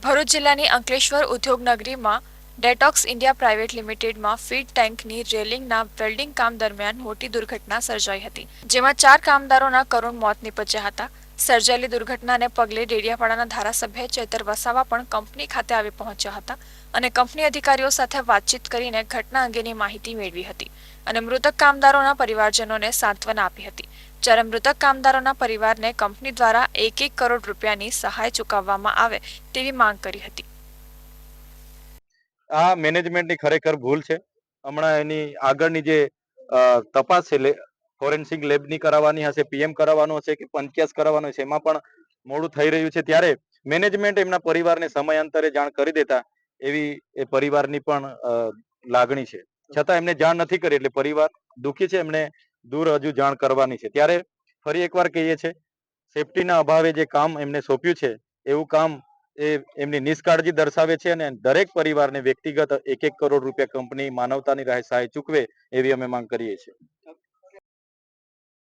ભરૂચ જિલ્લાની અંકલેશ્વર ઉદ્યોગનગરીમાં detox India private લિમિટેડમાં ફીડ ટેન્કની રેલિંગના વેલ્ડિંગ કામ દરમિયાન મોટી દુર્ઘટના સર્જાઈ હતી, જેમાં 4 કામદારોના કરુણ મોત નીપજ્યા હતા। સર્જાયેલી દુર્ઘટનાને પગલે ડેડિયાપાડાના ધારાસભ્ય ચેતર વસાવા પણ કંપની ખાતે આવી પહોંચ્યા હતા અને કંપની અધિકારીઓ સાથે વાતચીત કરીને ઘટના અંગેની માહિતી મેળવી હતી અને મૃતક કામદારોના પરિવારજનોને સાંત્વના આપી હતી। જ્યારે મૃતક કામદારોના પરિવારને કંપની દ્વારા 1 કરોડ રૂપિયાની સહાય ચૂકવવામાં આવે તેવી માંગ કરી હતી। આ મેનેજમેન્ટની ખરેખર ભૂલ છે। હમણાં એની આગળની જે તપાસ છે ફોરેન્સિક લેબની કરાવવાની હશે, પીએમ કરાવવાનું હશે કે પંચાયત કરાવવાનું હશે, એમાં પણ મોડું થઈ રહ્યું છે। ત્યારે મેનેજમેન્ટ એમના પરિવારને સમયાંતરે જાણ કરી દેતા એવી એ પરિવારની પણ લાગણી છે, છતાં એમને જાણ નથી કરી એટલે પરિવાર દુઃખી છે। એમને દૂર હજુ જાણ કરવાની છે। ત્યારે ફરી એકવાર કહીએ છે, સેફટીના અભાવે જે કામ એમને સોંપ્યું છે એવું કામ એ એમની નિષ્કાળજી દર્શાવે છે અને દરેક પરિવારને વ્યક્તિગત 1 કરોડ રૂપિયા કંપની માનવતાની રાહે સહાય ચૂકવે એવી અમે માંગ કરીએ છીએ।